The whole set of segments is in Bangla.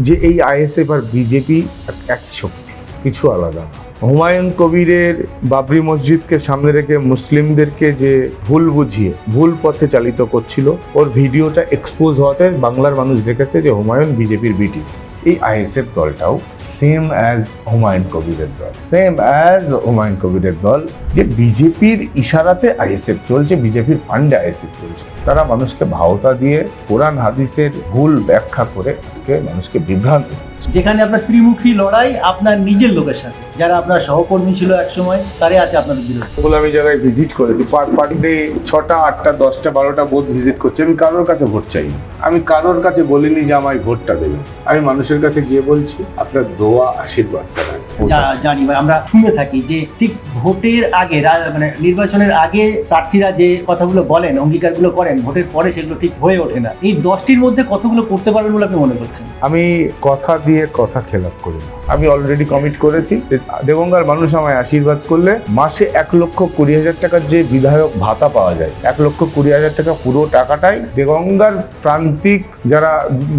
যে এই আইএসএফ আর বিজেপি এক শক্তি, কিছু আলাদা না। হুমায়ুন কবিরের বাবরি মসজিদকে সামনে রেখে মুসলিমদেরকে যে ভুল বুঝিয়ে ভুল পথে চালিত করছিল, ওর ভিডিওটা এক্সপোজ হওয়াতে বাংলার মানুষ দেখেছে যে হুমায়ুন বিজেপির বিটি। এই আইএসএফ দলটাও সেম অ্যাজ হুমায়ুন কবিরের দল, যে বিজেপির ইশারাতে আইএসএফ চলছে, বিজেপির ফান্ডে আইএসএফ চলছে। তারা মানুষকে ভাওতা দিয়ে কোরআন হাদিসের ভুল ব্যাখ্যা করে আজকে মানুষকে বিভ্রান্ত। যেখানে আপনার ত্রিমুখী লড়াই আপনার নিজের লোকের সাথে, যারা আপনার সহকর্মী ছিল এক সময়, তারাই আছে আপনাদের বিরুদ্ধে। ওগুলো আমি জায়গায় ভিজিট করেছি, পার ডে 6টা 8টা 10টা 12টা বুথ ভিজিট করছি। আমি কারোর কাছে ভোট চাইনি, আমি কারোর কাছে বলিনি যে আমায় ভোটটা দেবেন। আমি মানুষের কাছে গিয়ে বলছি আপনার দোয়া আশীর্বাদ করেন। জানি বা আমরা শুনে থাকি যে ঠিক ভোটের আগে মানে নির্বাচনের আগে প্রার্থীরা যে কথাগুলো বলেন, অঙ্গীকারগুলো করেন, ভোটের পরে সেগুলো ঠিক হয়ে ওঠে না। এই 10টির মধ্যে কতগুলো করতে পারবেন বলে আপনি মনে করছেন? আমি কথা দিয়ে কথা খেলাপ করি না। আমি অলরেডি কমিট করেছি যে দেগঙ্গার মানুষ আমায় আশীর্বাদ করলে মাসে 1,20,000 টাকার যে বিধায়ক ভাতা পাওয়া যায়, 1,20,000 টাকা পুরো টাকাটাই দেগঙ্গার প্রান্তিক যারা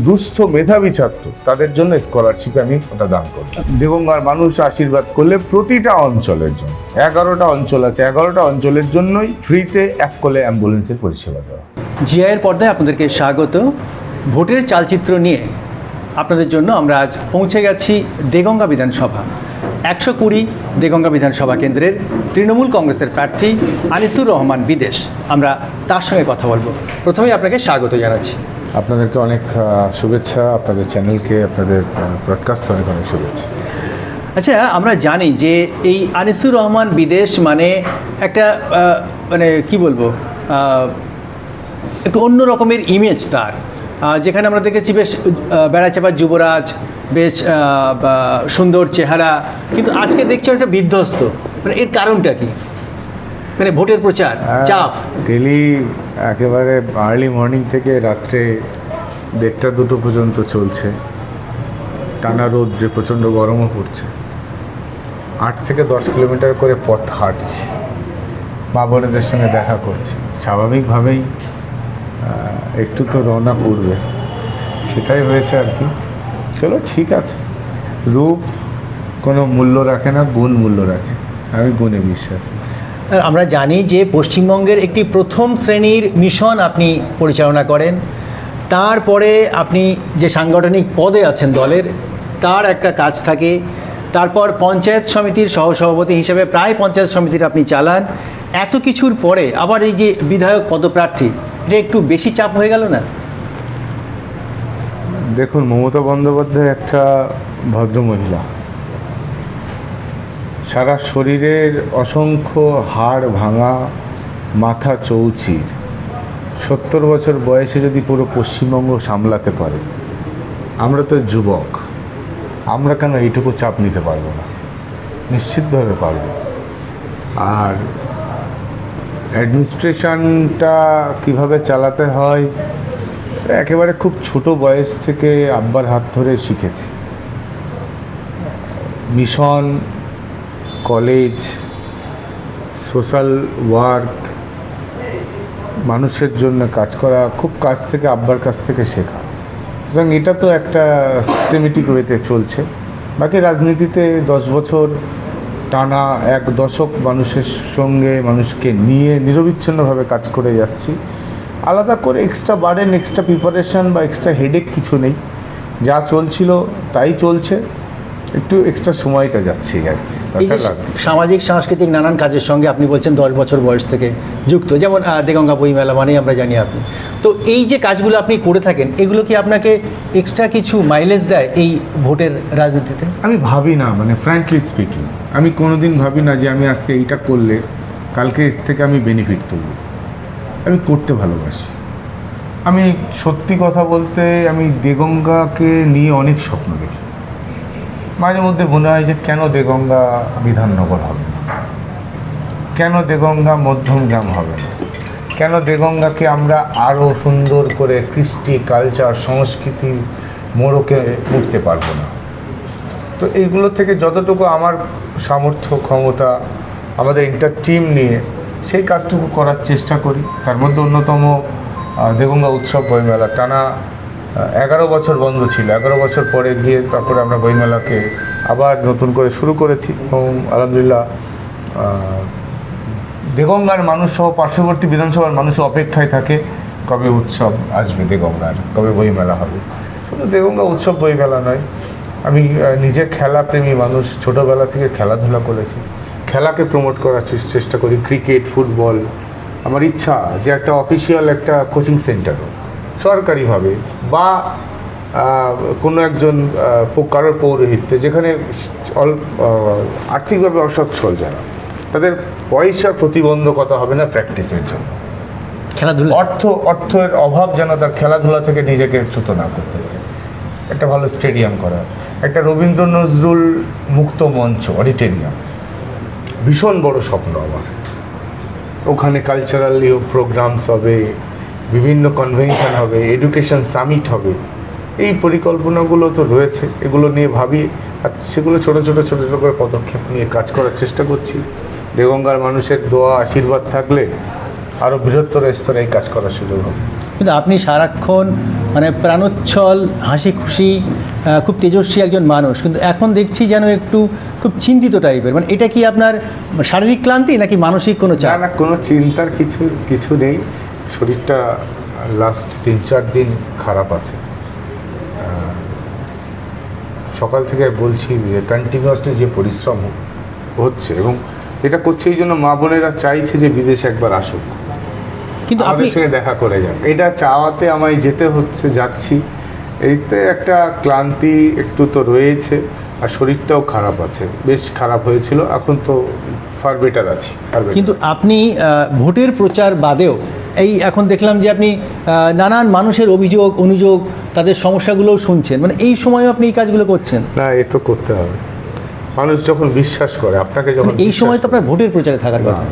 দুস্থ মেধাবী ছাত্র তাদের জন্য স্কলারশিপে আমি ওটা দান করি। দেগঙ্গার মানুষ আশীর্বাদ করলে প্রতিটা অঞ্চলের জন্য, 11টা অঞ্চল আছে, 11টা অঞ্চলের জন্যই ফ্রিতে 1 কোলে অ্যাম্বুলেন্সের পরিষেবা দেওয়া। জিআইয়ের পর্দায় আপনাদেরকে স্বাগত। ভোটের চালচিত্র নিয়ে আপনাদের জন্য আমরা আজ পৌঁছে গেছি দেগঙ্গা বিধানসভা। 120 দেগঙ্গা বিধানসভা কেন্দ্রের তৃণমূল কংগ্রেসের প্রার্থী আনিসুর রহমান বিদেশ। আমরা তার সঙ্গে কথা বলবো। প্রথমেই আপনাকে স্বাগত জানাচ্ছি। আপনাদেরকে অনেক শুভেচ্ছা, আপনাদের চ্যানেলকে, আপনাদের ব্রডকাস্টকে অনেক অনেক শুভেচ্ছা। আচ্ছা, আমরা জানি যে এই আনিসুর রহমান বিদেশ মানে একটা মানে কি বলবো, একটু অন্য রকমের ইমেজ তার, যেখানে আমরা দেখেছি বেশ বেড়াচাপা যুবরাজ, বেশ সুন্দর চেহারা, কিন্তু আজকে দেখছি একটা বিধ্বস্ত। মানে এর কারণটা কি? মানে ভোটের প্রচার চাপ ডেলি একেবারে আর্লি মর্নিং থেকে রাত্রে 1টা 2টো পর্যন্ত চলছে। টানা রোদ্রে প্রচণ্ড গরমও পড়ছে। 8 থেকে 10 কিলোমিটার করে পথ হাঁটছি, মা বোনেদের সঙ্গে দেখা করছি। স্বাভাবিকভাবেই একটু তো রওনা করবে, সেটাই হয়েছে আর কি। চলো ঠিক আছে, রূপ কোনো মূল্য রাখে না, গুণ মূল্য রাখে। আমি গুণে বিশ্বাসী। আমরা জানি যে পশ্চিমবঙ্গের একটি প্রথম শ্রেণীর মিশন আপনি পরিচালনা করেন, তারপরে আপনি যে সাংগঠনিক পদে আছেন দলের, তার একটা কাজ থাকে। তারপর পঞ্চায়েত সমিতির সহসভাপতি হিসেবে প্রায় পঞ্চায়েত সমিতির আপনি চালান। এত কিছুর পরে আবার এই যে বিধায়ক পদপ্রার্থী, এটা একটু বেশি চাপ হয়ে গেল না? দেখুন, মমতা বন্দ্যোপাধ্যায় একটা ভদ্রমহিলা, সারা শরীরের অসংখ্য হাড় ভাঙা, মাথা চৌচির, 70 বছর বয়সে যদি পুরো পশ্চিমবঙ্গ সামলাতে পারে, আমরা তো যুবক, আমরা কেন এইটুকু চাপ নিতে পারবো না? নিশ্চিতভাবে পারবো। আর অ্যাডমিনিস্ট্রেশনটা কিভাবে চালাতে হয় একেবারে খুব ছোট বয়স থেকে আব্বার হাত ধরে শিখেছি। মিশন, কলেজ, সোশ্যাল ওয়ার্ক, মানুষের জন্য কাজ করা খুব কাছ থেকে, আব্বার কাছ থেকে শেখা। সুতরাং এটা তো একটা সিস্টেমেটিক ওয়েতে চলছে। বাকি রাজনীতিতে 10 বছর টানা 1 দশক মানুষের সঙ্গে, মানুষকে নিয়ে নিরবিচ্ছিন্নভাবে কাজ করে যাচ্ছি। আলাদা করে এক্সট্রা বার্ডেন, এক্সট্রা প্রিপারেশন বা এক্সট্রা হেডেক কিছু নেই। যা চলছিল তাই চলছে, একটু এক্সট্রা সময়টা যাচ্ছে আর কি। সামাজিক সাংস্কৃতিক নানান কাজের সঙ্গে আপনি বলছেন 10 বছর বয়স থেকে যুক্ত, যেমন দেগঙ্গা বইমেলা মানেই আমরা জানি আপনি। তো এই যে কাজগুলো আপনি করে থাকেন, এগুলো কি আপনাকে এক্সট্রা কিছু মাইলেজ দেয় এই ভোটের রাজনীতিতে? আমি ভাবি না, মানে ফ্র্যাঙ্কলি স্পিকিং, আমি কোনোদিন ভাবি না যে আমি আজকে এইটা করলে কালকে এর থেকে আমি বেনিফিট তুলব। আমি করতে ভালোবাসি। আমি সত্যি কথা বলতে, আমি দেগঙ্গাকে নিয়ে অনেক স্বপ্ন দেখি। মাঝে মধ্যে মনে হয় যে কেন দেগঙ্গা বিধাননগর হবে না, কেন দেগঙ্গা মধ্যমগ্রাম হবে না, কেন দেগঙ্গাকে আমরা আরও সুন্দর করে কৃষ্টি, কালচার, সংস্কৃতি মোড়কে উঠতে পারবো না। তো এইগুলো থেকে যতটুকু আমার সামর্থ্য, ক্ষমতা, আমাদের ইন্টার টিম নিয়ে সেই কাজটুকু করার চেষ্টা করি। তার মধ্যে অন্যতম দেগঙ্গা উৎসব বইমেলা, টানা 11 বছর বন্ধ ছিল। 11 বছর পরে গিয়ে তারপরে আমরা বইমেলাকে আবার নতুন করে শুরু করেছি এবং আলহামদুলিল্লাহ দেগঙ্গার মানুষ সহ পার্শ্ববর্তী বিধানসভার মানুষ অপেক্ষায় থাকে কবে উৎসব আসবে দেগঙ্গার, কবে বইমেলা হবে। শুধু দেগঙ্গা উৎসব বইমেলা নয়, আমি নিজে খেলাপ্রেমী মানুষ, ছোটোবেলা থেকে খেলাধুলা করেছি, খেলাকে প্রমোট করার চেষ্টা করি। ক্রিকেট, ফুটবল, আমার ইচ্ছা যে একটা অফিসিয়াল একটা কোচিং সেন্টার হোক সরকারিভাবে বা কোনো একজন কারোর পৌরোহিত্যে, যেখানে আর্থিকভাবে অসচ্ছল যারা, তাদের পয়সার প্রতিবন্ধকতা হবে না প্র্যাকটিসের জন্য। খেলাধুলা অর্থের অভাব যেন তার খেলাধুলা থেকে নিজেকে চ্যুত না করতে পারে। একটা ভালো স্টেডিয়াম করা, একটা রবীন্দ্র নজরুল মুক্ত মঞ্চ, অডিটোরিয়াম, ভীষণ বড় স্বপ্ন আমার। ওখানে কালচারালি প্রোগ্রামস হবে, বিভিন্ন কনভেনশন হবে, এডুকেশন সামিট হবে। এই পরিকল্পনাগুলো তো রয়েছে, এগুলো নিয়ে ভাবি আর সেগুলো ছোটো ছোটো করে পদক্ষেপ নিয়ে কাজ করার চেষ্টা করছি। দেগঙ্গার মানুষের দোয়া আশীর্বাদ থাকলে আরও বৃহত্তর স্তরে এই কাজ করার সুযোগ হবে। কিন্তু আপনি সারাক্ষণ মানে প্রাণোচ্ছল, হাসি খুশি, খুব তেজস্বী একজন মানুষ, কিন্তু এখন দেখছি যেন একটু খুব চিন্তিত টাইপের। মানে এটা কি আপনার শারীরিক ক্লান্তি নাকি মানসিক কোনো চাপ? না, কোনো চিন্তার কিছু নেই। শরীরটা লাস্ট 3-4 দিন খারাপ আছে। সকাল থেকে বলছি যে কন্টিনিউয়াসলি যে পরিশ্রম হচ্ছে এবং এটা করছে এই জন্য মা বোনেরা চাইছে যে বিদেশে একবার আসুক, কিন্তু আপনি আমাদের সঙ্গে দেখা করে যাক। এটা চাওয়াতে আমায় যেতে হচ্ছে, যাচ্ছি। এইতে একটা ক্লান্তি একটু তো রয়েছে আর শরীরটাও খারাপ আছে, বেশ খারাপ হয়েছিল, এখন তো ফার বেটার আছি। কিন্তু আপনি ভোটের প্রচার বাদেও এই এখন দেখলাম যে আপনি নানান মানুষের অভিযোগ অনুযোগ, তাদের সমস্যাগুলোও শুনছেন, মানে এই সময়ও আপনি এই কাজগুলো করছেন। না, এ তো করতে হবে। মানুষ যখন বিশ্বাস করে আপনাকে, যখন এই সময় তো আপনার ভোটের প্রচারে থাকার কথা।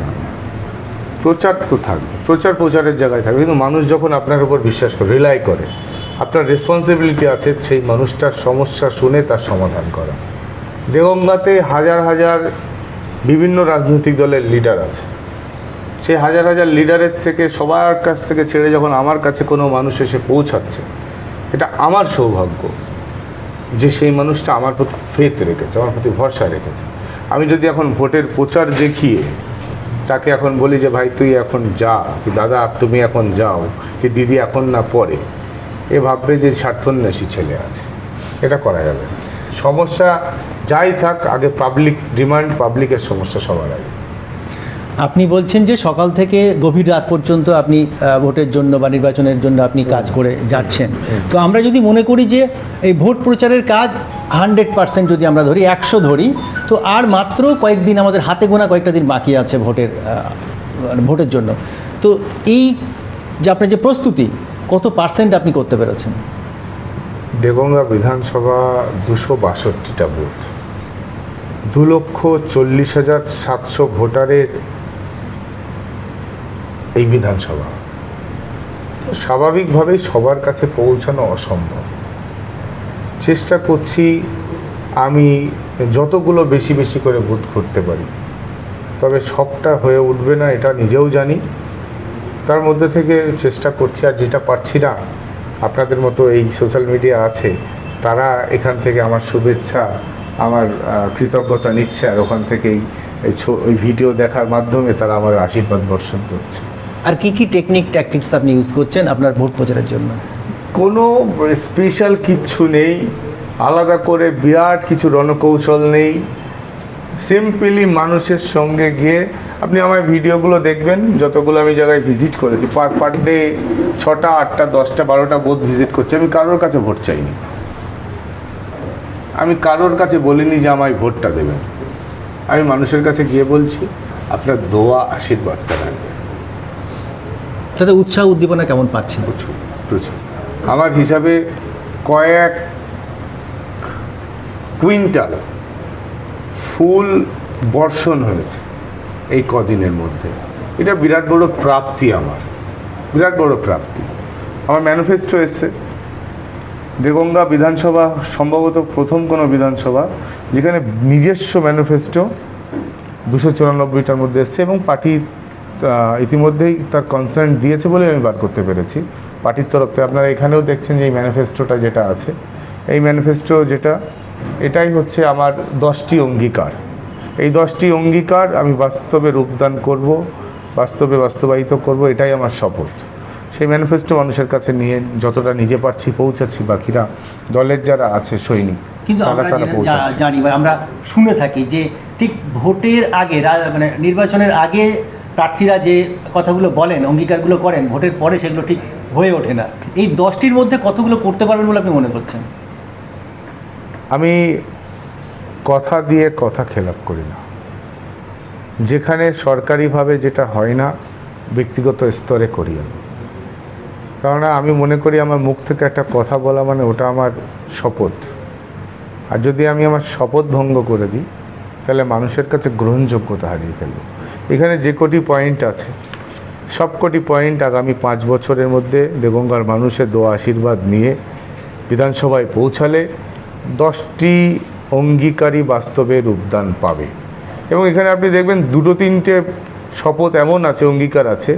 প্রচার তো থাকবে, প্রচারের জায়গায় থাকবে, কিন্তু মানুষ যখন আপনার উপর বিশ্বাস করে, রিলাই করে, আপনার রেসপন্সিবিলিটি আছে সেই মানুষটার সমস্যা শুনে তার সমাধান করা। দেগঙ্গাতে হাজার হাজার বিভিন্ন রাজনৈতিক দলের লিডার আছে, সেই হাজার হাজার লিডারের থেকে সবার কাছ থেকে ছেড়ে যখন আমার কাছে কোনো মানুষ এসে পৌঁছাচ্ছে, এটা আমার সৌভাগ্য যে সেই মানুষটা আমার প্রতি ফেথ রেখেছে, আমার প্রতি ভরসা রেখেছে। আমি যদি এখন ভোটের প্রচার দেখিয়ে তাকে এখন বলি যে ভাই তুই এখন যা, কি দাদা তুমি এখন যাও, কি দিদি এখন না পরে, এ ভাববে যে স্বার্থন্বেষী ছেলে আছে। এটা করা যাবে না। সমস্যা যাই থাক, আগে পাবলিক ডিমান্ড, পাবলিকের সমস্যা সবার আগে। আপনি বলছেন যে সকাল থেকে গভীর রাত পর্যন্ত আপনি ভোটের জন্য বা নির্বাচনের জন্য আপনি কাজ করে যাচ্ছেন। তো আমরা যদি মনে করি যে এই ভোট প্রচারের কাজ 100% যদি আমরা ধরি, 100 ধরি, তো আর মাত্র কয়েকদিন, আমাদের হাতে গোনা কয়েকটা দিন বাকি আছে ভোটের জন্য। তো এই যে আপনার যে প্রস্তুতি, কত পার্সেন্ট আপনি করতে পেরেছেন? দেগঙ্গা বিধানসভা 262টা বুথ, 2,40,700 ভোটারের এই বিধানসভা, তো স্বাভাবিকভাবেই সবার কাছে পৌঁছানো অসম্ভব। চেষ্টা করছি আমি যতগুলো বেশি বেশি করে ভোট করতে পারি, তবে সবটা হয়ে উঠবে না এটা নিজেও জানি। তার মধ্যে থেকে চেষ্টা করছি, আর যেটা পারছি না, আপনাদের মতো এই সোশ্যাল মিডিয়া আছে, তারা এখান থেকে আমার শুভেচ্ছা, আমার কৃতজ্ঞতা নিচ্ছে, আর ওখান থেকেই ওই ভিডিও দেখার মাধ্যমে তারা আমার আশীর্বাদ বর্ষণ করছে। আর কি কি ট্যাকটিক্স আপনি ইউজ করছেন আপনার ভোট প্রচারের জন্য? কোনো স্পেশাল কিচ্ছু নেই, আলাদা করে বিরাট কিছু রণকৌশল নেই। সিম্পলি মানুষের সঙ্গে গিয়ে আপনি আমার ভিডিওগুলো দেখবেন, যতগুলো আমি জায়গায় ভিজিট করেছি, পার ডে 6টা 8টা 10টা 12টা বুথ ভিজিট করছি। আমি কারোর কাছে ভোট চাইনি, আমি কারোর কাছে বলিনি যে আমায় ভোটটা দেবেন। আমি মানুষের কাছে গিয়ে বলছি আপনার দোয়া আশীর্বাদটা রাখবেন। তাতে উৎসাহ উদ্দীপনা কেমন পাচ্ছেন? প্রচুর প্রচুর। আমার হিসাবে কয়েক কুইন্টাল ফুল বর্ষণ হয়েছে এই কদিনের মধ্যে। এটা বিরাট বড় প্রাপ্তি, আমার বিরাট বড় প্রাপ্তি। আমার ম্যানিফেস্টো এসছে। দেগঙ্গা বিধানসভা সম্ভবত প্রথম কোনো বিধানসভা যেখানে নিজস্ব ম্যানিফেস্টো 294টার মধ্যে এসছে, এবং পার্টি ইতিমধ্যেই তার কনসার্ন দিয়েছে বলে আমি বার করতে পেরেছি। পার্টির তরফ থেকে। আপনারা এখানেও দেখছেন যে এই ম্যানিফেস্টোটা যেটা আছে, এই ম্যানিফেস্টো যেটা, এটাই হচ্ছে আমার 10টি অঙ্গীকার। এই 10টি অঙ্গীকার আমি বাস্তবে রূপদান করব, বাস্তবে বাস্তবায়িত করব, এটাই আমার শপথ। সেই ম্যানিফেস্টো মানুষের কাছে নিয়ে যতটা নিজে পারছি পৌঁছাচ্ছি, বাকিরা দলের যারা আছে সৈনিক কিন্তু আমরা পৌঁছাচ্ছে। জানি বা আমরা শুনে থাকি যে ঠিক ভোটের আগে মানে নির্বাচনের আগে প্রার্থীরা যে কথাগুলো বলেন, অঙ্গীকারগুলো করেন, ভোটের পরে সেগুলো ঠিক হয়ে ওঠে না। এই 10টির মধ্যে কতগুলো করতে পারবেন বলে আপনি মনে করছেন? আমি কথা দিয়ে কথা খেলাপ করি না। যেখানে সরকারিভাবে যেটা হয় না, ব্যক্তিগত স্তরে করি আমি। কেননা আমি মনে করি আমার মুখ থেকে একটা কথা বলা মানে ওটা আমার শপথ। আর যদি আমি আমার শপথ ভঙ্গ করে দিই তাহলে মানুষের কাছে গ্রহণযোগ্যতা হারিয়ে ফেলব। এখানে যে কটি পয়েন্ট আছে সব কটি পয়েন্ট আগামী 5 বছরের মধ্যে দেগঙ্গার মানুষের দোয়া আশীর্বাদ নিয়ে বিধানসভায় পৌঁছালে 10টি অঙ্গীকারই বাস্তবে রূপদান পাবে। এবং এখানে আপনি দেখবেন 2-3টে শপথ এমন আছে, অঙ্গীকার আছে,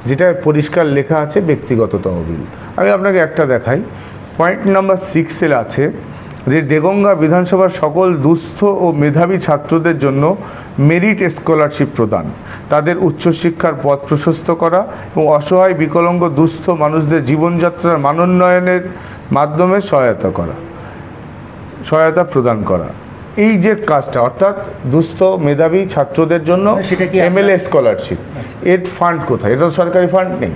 যেটা পরিষ্কার লেখা আছে ব্যক্তিগত তহবিল। আমি আপনাকে একটা দেখাই। পয়েন্ট নাম্বার 6-এ আছে যে দেগঙ্গা বিধানসভার সকল দুস্থ ও মেধাবী ছাত্রদের জন্য মেরিট স্কলারশিপ প্রদান, তাদের উচ্চশিক্ষার পথ প্রশস্ত করা এবং অসহায় বিকলাঙ্গ দুস্থ মানুষদের জীবনযাত্রার মানোন্নয়নের মাধ্যমে সহায়তা প্রদান করা। এই যে কাজটা, অর্থাৎ দুস্থ মেধাবী ছাত্রদের জন্য সেটা কি MLA স্কলারশিপ, এর ফান্ড কোথায়? এটা তো সরকারি ফান্ড নেই।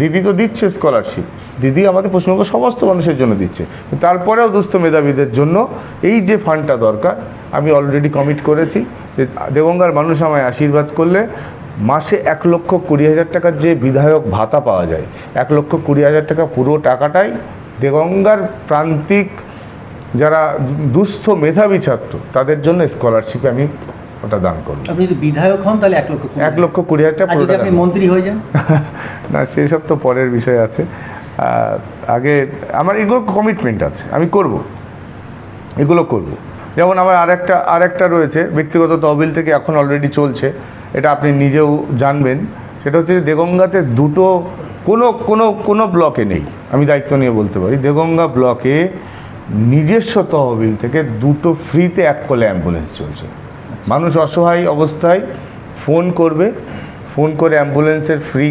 দিদি তো দিচ্ছে স্কলারশিপ, দিদি আমাদের পশ্চিমবঙ্গ সমস্ত মানুষের জন্য দিচ্ছে, তারপরেও দুস্থ মেধাবীদের জন্য এই যে ফান্ডটা দরকার, আমি অলরেডি কমিট করেছি যে দেগঙ্গার মানুষ আমায় আশীর্বাদ করলে মাসে 1,20,000 টাকার যে বিধায়ক ভাতা পাওয়া যায়, 1,20,000 টাকা পুরো টাকাটাই দেগঙ্গার প্রান্তিক যারা দুস্থ মেধাবী ছাত্র তাদের জন্য স্কলারশিপে আমি ওটা দান করব। আপনি যদি বিধায়ক হন তাহলে 1,20,000 টাকা আর যদি আপনি মন্ত্রী হয়ে যান? না, সেসব তো পরের বিষয় আছে। আগে আমার এগুলো কমিটমেন্ট আছে, আমি করব, এগুলো করব। যেমন আমার আরেকটা রয়েছে ব্যক্তিগত তহবিল থেকে, এখন অলরেডি চলছে, এটা আপনি নিজেও জানবেন। সেটা হচ্ছে যে দেগঙ্গাতে কোনো ব্লকে নেই, আমি দায়িত্ব নিয়ে বলতে পারি, দেগঙ্গা ব্লকে নিজস্ব তহবিল থেকে 2টো ফ্রিতে 1 কলে অ্যাম্বুলেন্স চলছে। মানুষ অসহায় অবস্থায় ফোন করে অ্যাম্বুলেন্সের ফ্রি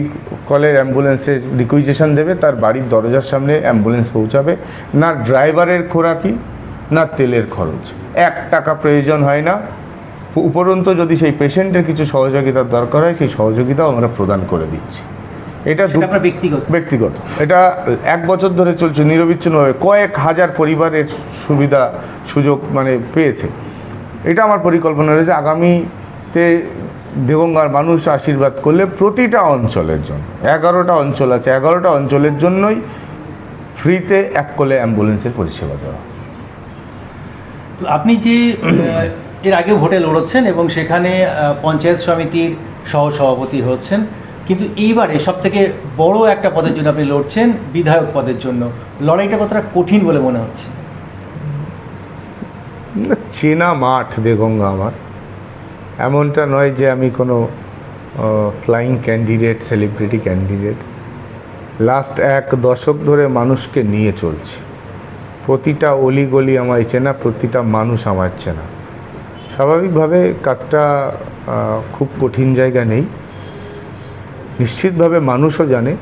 কলের অ্যাম্বুলেন্সের রিকুইজিশন দেবে, তার বাড়ির দরজার সামনে অ্যাম্বুলেন্স পৌঁছাবে। না ড্রাইভারের খোরাকি, না তেলের খরচ, 1 টাকা প্রয়োজন হয় না। উপরন্তু যদি সেই পেশেন্টের কিছু সহযোগিতার দরকার হয়, সেই সহযোগিতাও আমরা প্রদান করে দিচ্ছি। এটা ব্যক্তিগত, এটা 1 বছর ধরে চলছে নিরবিচ্ছিন্নভাবে, কয়েক হাজার পরিবারের সুযোগ মানে পেয়েছে। এটা আমার পরিকল্পনা রয়েছে আগামীতে দেগঙ্গার মানুষ আশীর্বাদ করলে প্রতিটা অঞ্চলের জন্য, 11টা অঞ্চল আছে, 11টা অঞ্চলের জন্যই ফ্রিতে 1 কলে অ্যাম্বুলেন্সের পরিষেবা দেওয়া। তো আপনি যে এর আগে ভোটে লড়ছেন এবং সেখানে পঞ্চায়েত সমিতির সহসভাপতি হচ্ছেন, কিন্তু এইবারে সব থেকে বড় একটা পদের জন্য আপনি লড়ছেন, বিধায়ক পদের জন্য। লড়াইটা কতটা কঠিন বলে মনে হচ্ছে? চেনা মাঠ দেগঙ্গা আমার, এমনটা নয় যে আমি কোনো flying candidate, celebrity candidate. Last 1 দশক ধরে মানুষকে নিয়ে চলছি, প্রতিটা অলিগলি আমায় চেনা, প্রতিটা মানুষ আমার চেনা। স্বাভাবিকভাবে কাজটা খুব কঠিন জায়গা নেই। নিশ্চিতভাবে মানুষও জানে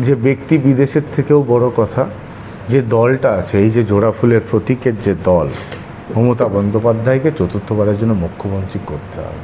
যে ব্যক্তি বিদেশের থেকেও বড় কথা, যে দলটা আছে, এই যে জোড়া ফুলের প্রতীকের যে দল, মমতা বন্দ্যোপাধ্যায়কে 4র্থবারের জন্য মুখ্যমন্ত্রী করতে হবে।